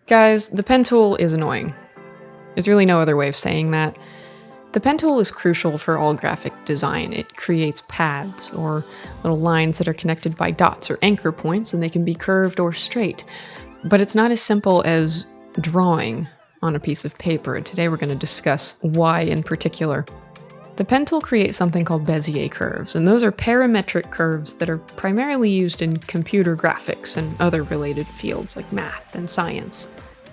Guys, the pen tool is annoying. There's really no other way of saying that. The pen tool is crucial for all graphic design. It creates paths, or little lines that are connected by dots or anchor points, and they can be curved or straight. But it's not as simple as drawing on a piece of paper, and today we're going to discuss why in particular. The pen tool creates something called Bezier curves, and those are parametric curves that are primarily used in computer graphics and other related fields like math and science.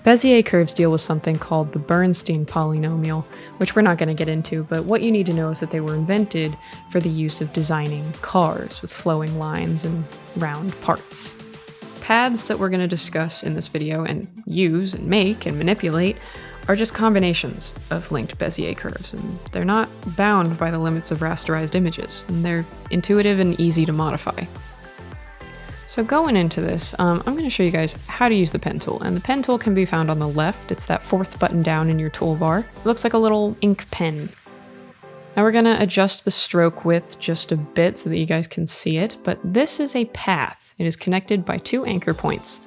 Bezier curves deal with something called the Bernstein polynomial, which we're not going to get into, but what you need to know is that they were invented for the use of designing cars with flowing lines and round parts. Paths that we're going to discuss in this video and use and make and manipulate are just combinations of linked Bezier curves, and they're not bound by the limits of rasterized images, and they're intuitive and easy to modify. So going into this, I'm going to show you guys how to use the pen tool, and the pen tool can be found on the left. It's that fourth button down in your toolbar. It looks like a little ink pen. Now we're going to adjust the stroke width just a bit so that you guys can see it, but this is a path. It is connected by two anchor points.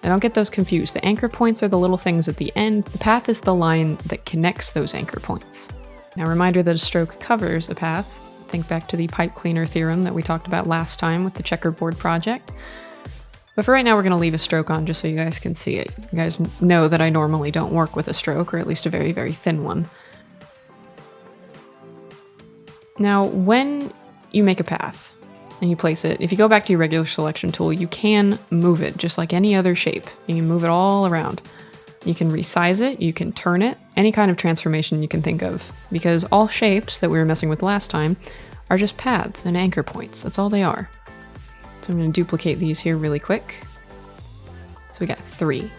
Now don't get those confused. The anchor points are the little things at the end. The path is the line that connects those anchor points. Now, a reminder that a stroke covers a path. Think back to the pipe cleaner theorem that we talked about last time with the checkerboard project. But for right now, we're going to leave a stroke on just so you guys can see it. You guys know that I normally don't work with a stroke, or at least a very, very thin one. Now, when you make a path and you place it, if you go back to your regular selection tool, you can move it just like any other shape. You can move it all around. You can resize it, you can turn it, any kind of transformation you can think of, because all shapes that we were messing with last time are just paths and anchor points. That's all they are. So I'm going to duplicate these here really quick. So we got 3.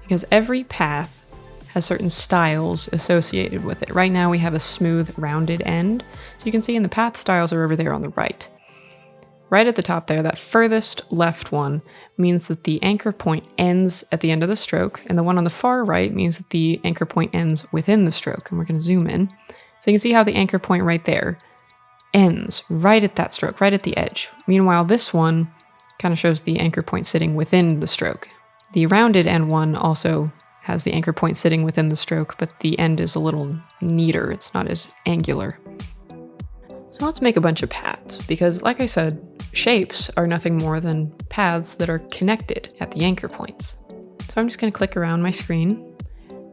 Because every path has certain styles associated with it. Right now we have a smooth, rounded end. So you can see in the path styles are over there on the right. Right at the top there, that furthest left one means that the anchor point ends at the end of the stroke, and the one on the far right means that the anchor point ends within the stroke, and we're going to zoom in. So you can see how the anchor point right there ends right at that stroke, right at the edge. Meanwhile, this one kind of shows the anchor point sitting within the stroke. The rounded end one also has the anchor point sitting within the stroke, but the end is a little neater. It's not as angular. So let's make a bunch of paths, because like I said, shapes are nothing more than paths that are connected at the anchor points. So I'm just going to click around my screen.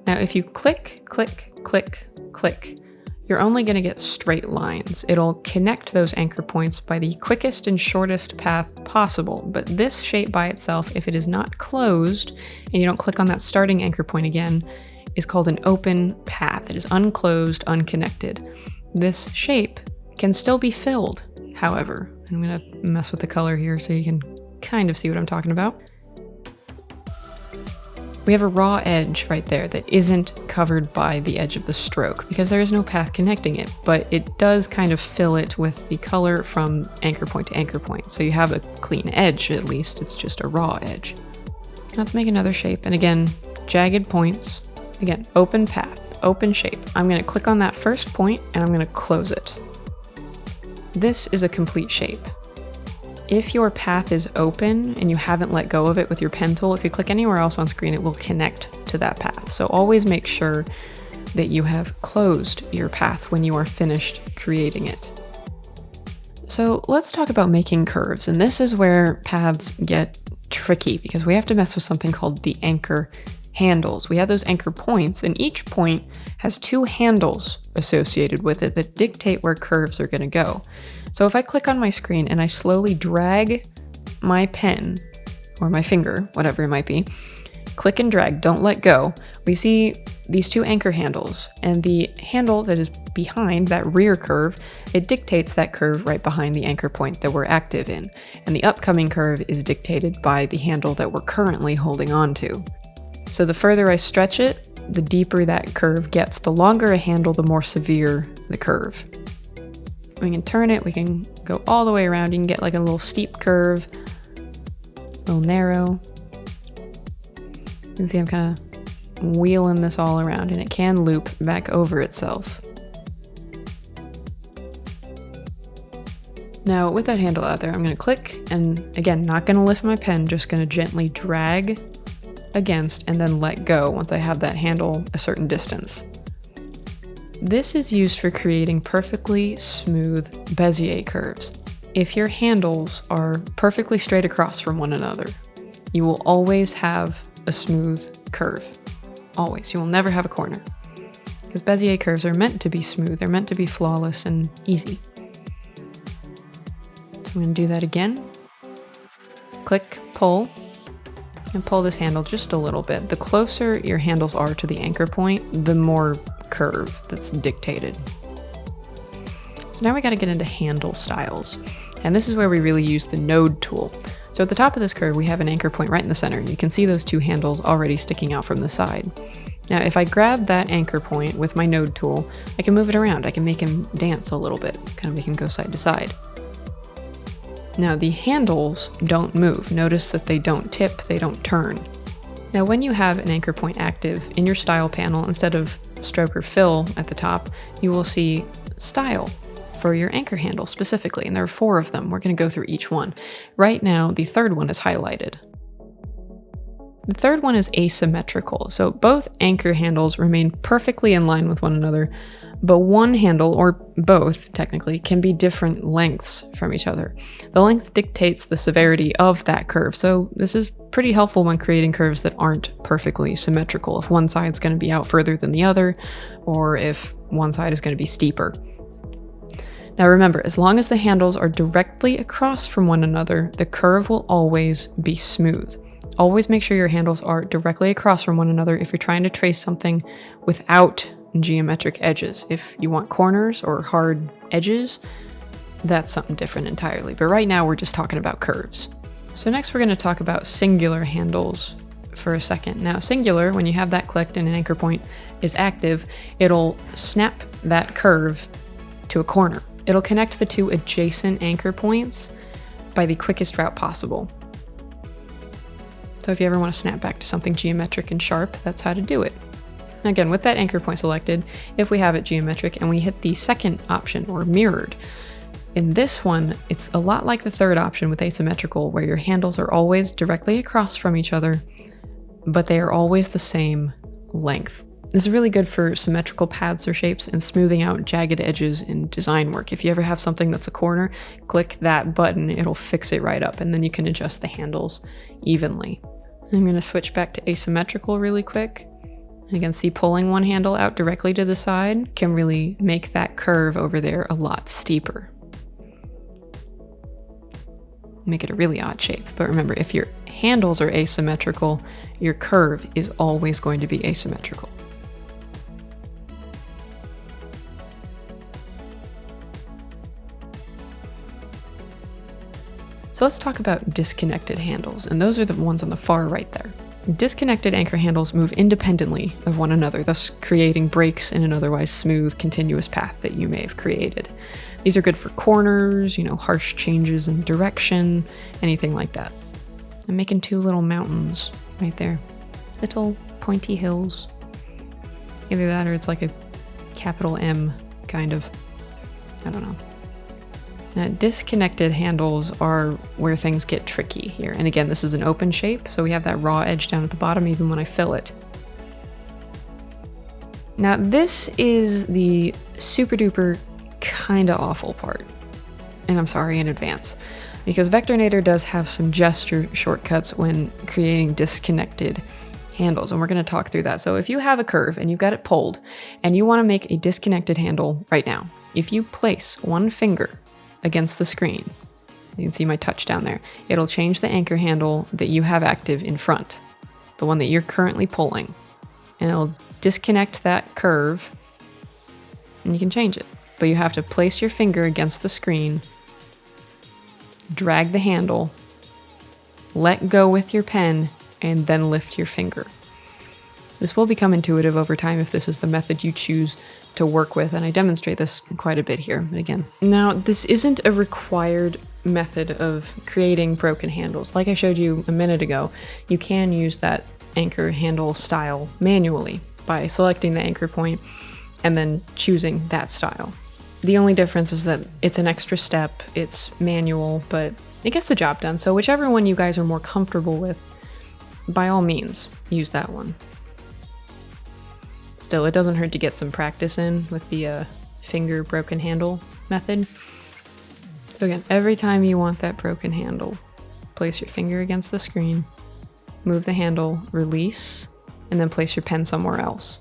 Now if you click, click, click, click, you're only going to get straight lines. It'll connect those anchor points by the quickest and shortest path possible, but this shape by itself, if it is not closed and you don't click on that starting anchor point again, is called an open path. It is unclosed, unconnected. This shape can still be filled, however. I'm going to mess with the color here so you can kind of see what I'm talking about. We have a raw edge right there that isn't covered by the edge of the stroke because there is no path connecting it, but it does kind of fill it with the color from anchor point to anchor point. So you have a clean edge, at least. It's just a raw edge. Let's make another shape. And again, jagged points. Again, open path, open shape. I'm going to click on that first point and I'm going to close it. This is a complete shape. If your path is open and you haven't let go of it with your pen tool, if you click anywhere else on screen, it will connect to that path. So always make sure that you have closed your path when you are finished creating it. So let's talk about making curves. And this is where paths get tricky because we have to mess with something called the anchor handles. We have those anchor points, and each point has 2 handles associated with it that dictate where curves are going to go. So if I click on my screen and I slowly drag my pen or my finger, whatever it might be, click and drag, don't let go, we see these 2 anchor handles, and the handle that is behind that rear curve, it dictates that curve right behind the anchor point that we're active in, and the upcoming curve is dictated by the handle that we're currently holding on to. So the further I stretch it, the deeper that curve gets. The longer a handle, the more severe the curve. We can turn it, we can go all the way around. You can get like a little steep curve, a little narrow. You can see I'm kind of wheeling this all around, and it can loop back over itself. Now with that handle out there, I'm going to click, and again, not going to lift my pen, just going to gently drag against and then let go once I have that handle a certain distance. This is used for creating perfectly smooth Bezier curves. If your handles are perfectly straight across from one another, you will always have a smooth curve. Always. You will never have a corner. Because Bezier curves are meant to be smooth. They're meant to be flawless and easy. So I'm going to do that again. Click, pull, and pull this handle just a little bit. The closer your handles are to the anchor point, the more curve that's dictated. So now we got to get into handle styles. And this is where we really use the node tool. So at the top of this curve, we have an anchor point right in the center. You can see those two handles already sticking out from the side. Now, if I grab that anchor point with my node tool, I can move it around. I can make him dance a little bit, kind of make him go side to side. Now, the handles don't move. Notice that they don't tip, they don't turn. Now, when you have an anchor point active in your style panel, instead of stroke or fill at the top, you will see style for your anchor handle specifically, and there are 4 of them. We're going to go through each one. Right now, the third one is highlighted. The third one is asymmetrical, so both anchor handles remain perfectly in line with one another, but one handle, or both technically, can be different lengths from each other. The length dictates the severity of that curve, so this is pretty helpful when creating curves that aren't perfectly symmetrical, if one side's going to be out further than the other, or if one side is going to be steeper. Now remember, as long as the handles are directly across from one another, the curve will always be smooth. Always make sure your handles are directly across from one another if you're trying to trace something without geometric edges. If you want corners or hard edges, that's something different entirely. But right now we're just talking about curves. So next we're going to talk about singular handles for a second. Now singular, when you have that clicked and an anchor point is active, it'll snap that curve to a corner. It'll connect the 2 adjacent anchor points by the quickest route possible. So if you ever want to snap back to something geometric and sharp, that's how to do it. Now again, with that anchor point selected, if we have it geometric and we hit the second option, or mirrored, in this one, it's a lot like the third option with asymmetrical, where your handles are always directly across from each other, but they are always the same length. This is really good for symmetrical paths or shapes and smoothing out jagged edges in design work. If you ever have something that's a corner, click that button, it'll fix it right up, and then you can adjust the handles evenly. I'm going to switch back to asymmetrical really quick. And you can see pulling one handle out directly to the side can really make that curve over there a lot steeper. Make it a really odd shape. But remember, if your handles are asymmetrical, your curve is always going to be asymmetrical. So let's talk about disconnected handles, and those are the ones on the far right there. Disconnected anchor handles move independently of one another, thus creating breaks in an otherwise smooth, continuous path that you may have created. These are good for corners, harsh changes in direction, anything like that. I'm making 2 little mountains right there. Little pointy hills. Either that or it's like a capital M kind of, I don't know. Now, disconnected handles are where things get tricky here. And again, this is an open shape, so we have that raw edge down at the bottom even when I fill it. Now, this is the super duper kinda awful part. And I'm sorry in advance, because Vectornator does have some gesture shortcuts when creating disconnected handles, and we're going to talk through that. So if you have a curve and you've got it pulled, and you want to make a disconnected handle right now, if you place one finger against the screen, you can see my touch down there, it'll change the anchor handle that you have active in front, the one that you're currently pulling, and it'll disconnect that curve, and you can change it. But you have to place your finger against the screen, drag the handle, let go with your pen, and then lift your finger. This will become intuitive over time if this is the method you choose to work with, and I demonstrate this quite a bit here. But again, now this isn't a required method of creating broken handles. Like I showed you a minute ago, you can use that anchor handle style manually by selecting the anchor point and then choosing that style. The only difference is that it's an extra step, it's manual, but it gets the job done. So whichever one you guys are more comfortable with, by all means, use that one. Still, it doesn't hurt to get some practice in with the finger broken handle method. So again, every time you want that broken handle, place your finger against the screen, move the handle, release, and then place your pen somewhere else.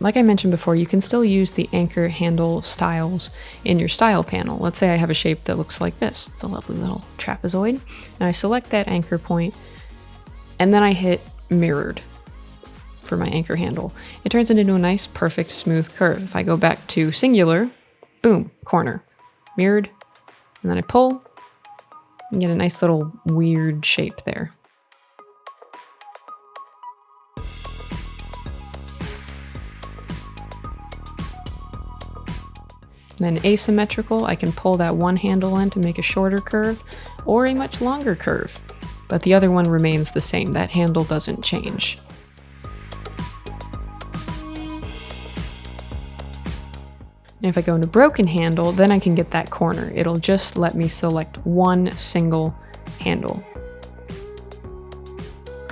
Like I mentioned before, you can still use the anchor handle styles in your style panel. Let's say I have a shape that looks like this, the lovely little trapezoid, and I select that anchor point, and then I hit mirrored for my anchor handle. It turns it into a nice, perfect, smooth curve. If I go back to singular, boom, corner, mirrored, and then I pull, and get a nice little weird shape there. Then asymmetrical, I can pull that one handle in to make a shorter curve or a much longer curve, but the other one remains the same. That handle doesn't change. And if I go into broken handle, then I can get that corner. It'll just let me select one single handle.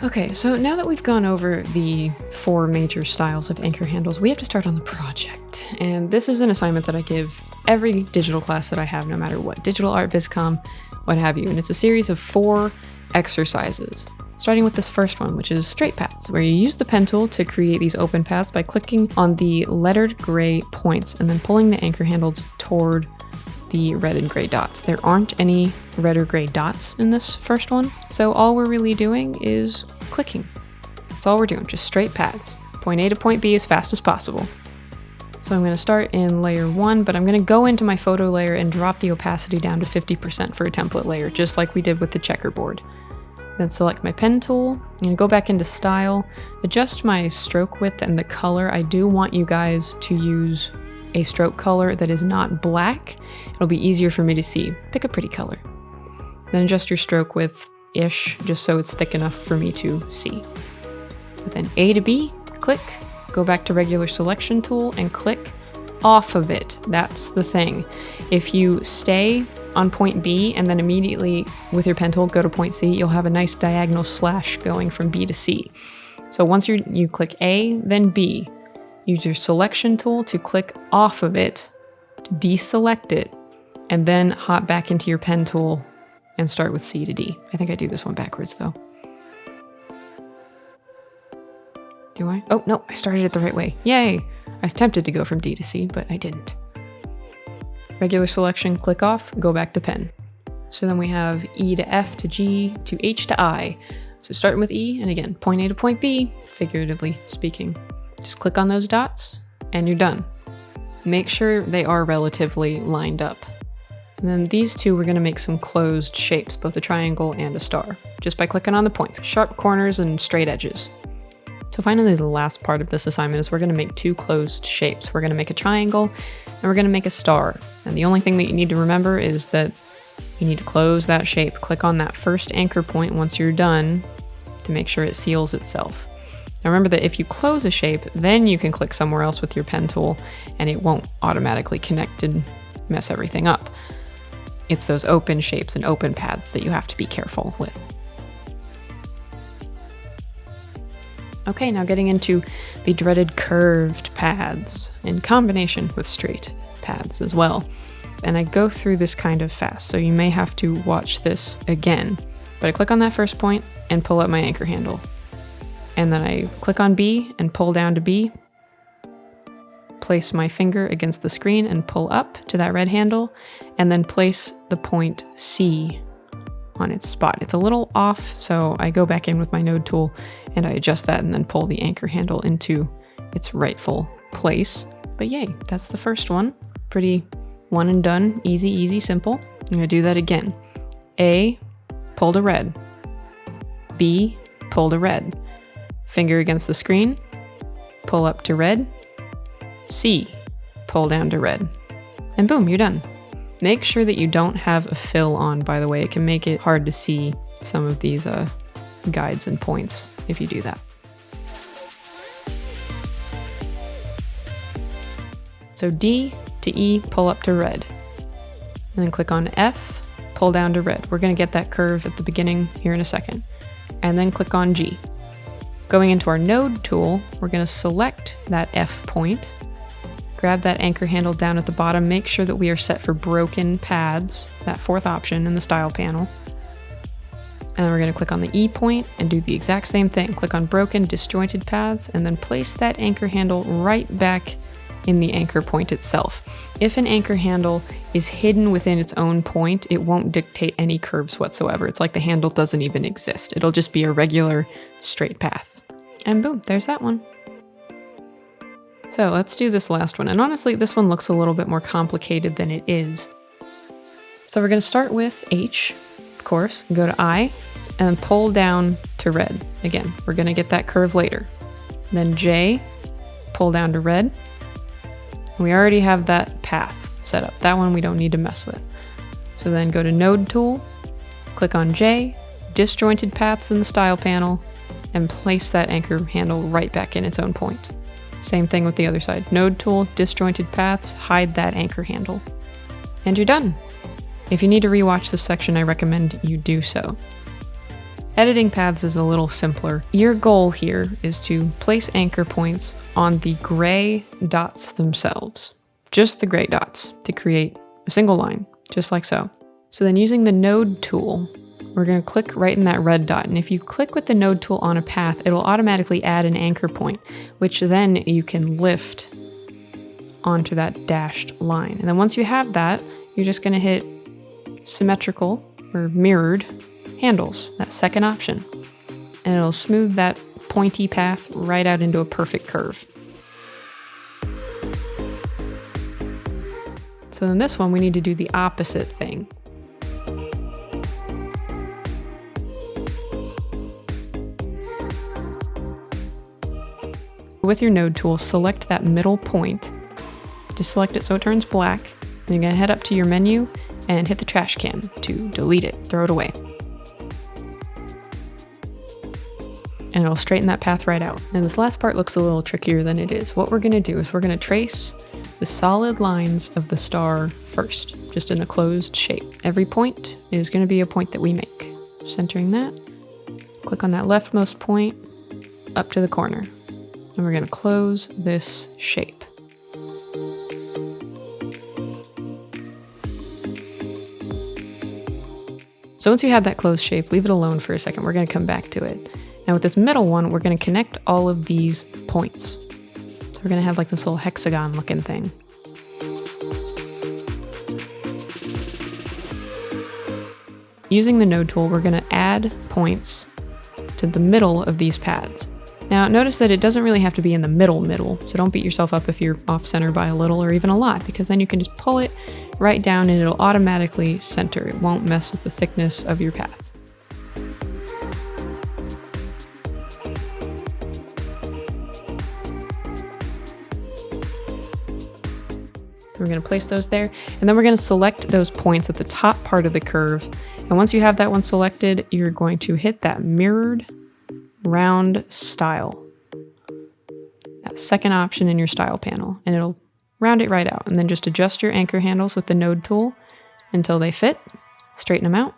Okay, so now that we've gone over the 4 major styles of anchor handles, we have to start on the project. And this is an assignment that I give every digital class that I have, no matter what, digital art, viscom, what have you. And it's a series of 4 exercises, starting with this first one, which is straight paths, where you use the pen tool to create these open paths by clicking on the lettered gray points and then pulling the anchor handles toward the red and gray dots. There aren't any red or gray dots in this first one, so all we're really doing is clicking. That's all we're doing, just straight paths. Point A to point B as fast as possible. So I'm going to start in layer 1, but I'm going to go into my photo layer and drop the opacity down to 50% for a template layer, just like we did with the checkerboard. Then select my pen tool, I'm going to go back into style, adjust my stroke width and the color. I do want you guys to use a stroke color that is not black. It'll be easier for me to see. Pick a pretty color. Then adjust your stroke width-ish, just so it's thick enough for me to see. But then A to B, click, go back to regular selection tool and click off of it. That's the thing. If you stay on point B and then immediately with your pen tool go to point C, you'll have a nice diagonal slash going from B to C. So once you click A, then B, use your selection tool to click off of it, to deselect it, and then hop back into your pen tool and start with C to D. I think I do this one backwards though. Do I? Oh, no, I started it the right way. Yay! I was tempted to go from D to C, but I didn't. Regular selection, click off, go back to pen. So then we have E to F to G to H to I. So starting with E, and again, point A to point B, figuratively speaking. Just click on those dots, and you're done. Make sure they are relatively lined up. And then these two, we're gonna make some closed shapes, both a triangle and a star, just by clicking on the points, sharp corners and straight edges. So finally, the last part of this assignment is we're gonna make 2 closed shapes. We're gonna make a triangle, and we're gonna make a star. And the only thing that you need to remember is that you need to close that shape. Click on that first anchor point once you're done to make sure it seals itself. Now remember that if you close a shape, then you can click somewhere else with your pen tool and it won't automatically connect and mess everything up. It's those open shapes and open paths that you have to be careful with. Okay, now getting into the dreaded curved paths in combination with straight paths as well. And I go through this kind of fast, so you may have to watch this again. But I click on that first point and pull up my anchor handle. And then I click on B and pull down to B, place my finger against the screen and pull up to that red handle, and then place the point C on its spot. It's a little off, so I go back in with my node tool and I adjust that and then pull the anchor handle into its rightful place. But yay, that's the first one. Pretty one and done, easy, easy, simple. I'm gonna do that again. A, pull to red. B, pull to red. Finger against the screen, pull up to red. C, pull down to red. And boom, you're done. Make sure that you don't have a fill on, by the way. It can make it hard to see some of these guides and points if you do that. So D to E, pull up to red. And then click on F, pull down to red. We're gonna get that curve at the beginning here in a second. And then click on G. Going into our node tool, we're gonna select that F point, grab that anchor handle down at the bottom, make sure that we are set for broken paths, that fourth option in the style panel. And then we're gonna click on the E point and do the exact same thing. Click on broken disjointed paths and then place that anchor handle right back in the anchor point itself. If an anchor handle is hidden within its own point, it won't dictate any curves whatsoever. It's like the handle doesn't even exist. It'll just be a regular straight path. And boom, there's that one. So let's do this last one. And honestly, this one looks a little bit more complicated than it is. So we're gonna start with H, of course, go to I, and then pull down to red. Again, we're gonna get that curve later. Then J, pull down to red. We already have that path set up. That one we don't need to mess with. So then go to Node Tool, click on J, disjointed paths in the style panel, and place that anchor handle right back in its own point. Same thing with the other side. Node Tool, disjointed paths, hide that anchor handle. And you're done. If you need to rewatch this section, I recommend you do so. Editing paths is a little simpler. Your goal here is to place anchor points on the gray dots themselves. Just the gray dots to create a single line, just like so. So then using the node tool, we're gonna click right in that red dot. And if you click with the node tool on a path, it'll automatically add an anchor point, which then you can lift onto that dashed line. And then once you have that, you're just gonna hit symmetrical or mirrored handles, that second option, and it'll smooth that pointy path right out into a perfect curve. So in this one, we need to do the opposite thing. With your node tool, select that middle point. Just select it so it turns black. Then you're gonna head up to your menu and hit the trash can to delete it, throw it away. And it'll straighten that path right out. And this last part looks a little trickier than it is. What we're gonna do is we're gonna trace the solid lines of the star first, just in a closed shape. Every point is gonna be a point that we make. Centering that, click on that leftmost point up to the corner. And we're gonna close this shape. So once you have that closed shape, leave it alone for a second. We're gonna come back to it. Now with this middle one, we're gonna connect all of these points. So we're gonna have like this little hexagon looking thing. Using the node tool, we're gonna add points to the middle of these paths. Now notice that it doesn't really have to be in the middle, so don't beat yourself up if you're off center by a little or even a lot, because then you can just pull it right down and it'll automatically center. It won't mess with the thickness of your path. We're going to place those there, and then we're going to select those points at the top part of the curve. And once you have that one selected, you're going to hit that mirrored round style, that second option in your style panel, and it'll round it right out. And then just adjust your anchor handles with the node tool until they fit, straighten them out.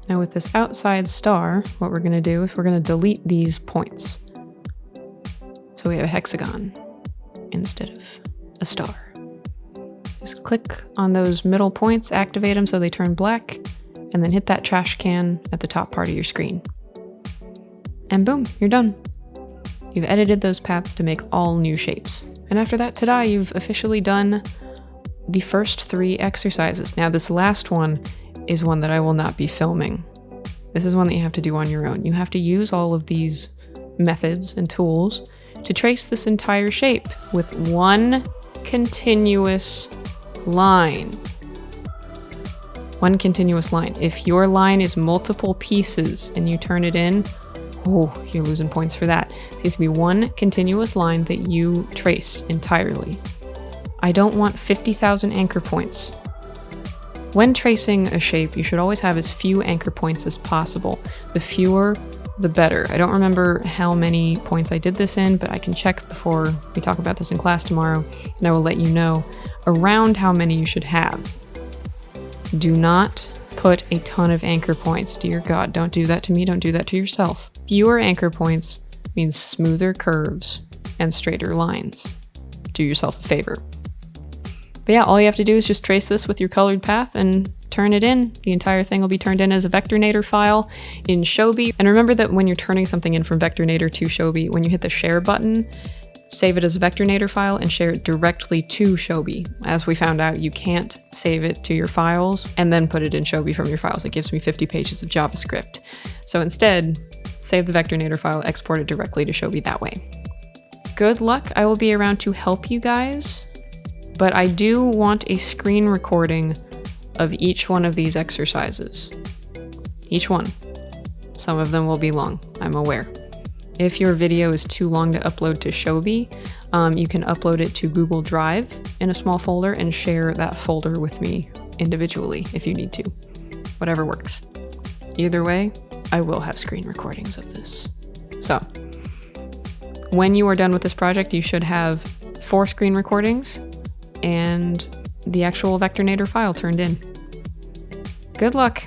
Now with this outside star, what we're gonna do is we're gonna delete these points. So we have a hexagon instead of a star. Just click on those middle points, activate them so they turn black, and then hit that trash can at the top part of your screen. And boom, you're done. You've edited those paths to make all new shapes. And after that, ta-da, you've officially done the first 3 exercises. Now this last one is one that I will not be filming. This is one that you have to do on your own. You have to use all of these methods and tools to trace this entire shape with one continuous line. One continuous line. If your line is multiple pieces and you turn it in, oh, you're losing points for that. It needs to be one continuous line that you trace entirely. I don't want 50,000 anchor points. When tracing a shape, you should always have as few anchor points as possible. The fewer, the better. I don't remember how many points I did this in, but I can check before we talk about this in class tomorrow, and I will let you know around how many you should have. Do not put a ton of anchor points. Dear God, don't do that to me, don't do that to yourself. Fewer anchor points means smoother curves and straighter lines. Do yourself a favor. But yeah, all you have to do is just trace this with your colored path and turn it in. The entire thing will be turned in as a Vectornator file in Shobi. And remember that when you're turning something in from Vectornator to Shobi, when you hit the share button, save it as a Vectornator file and share it directly to Shobi. As we found out, you can't save it to your files and then put it in Shobi from your files. It gives me 50 pages of JavaScript. So instead, save the Vectornator file, export it directly to Shobi that way. Good luck. I will be around to help you guys, but I do want a screen recording of each one of these exercises. Each one. Some of them will be long, I'm aware. If your video is too long to upload to Shobi, you can upload it to Google Drive in a small folder and share that folder with me individually if you need to. Whatever works. Either way, I will have screen recordings of this. So, when you are done with this project, you should have 4 screen recordings and the actual Vectornator file turned in. Good luck!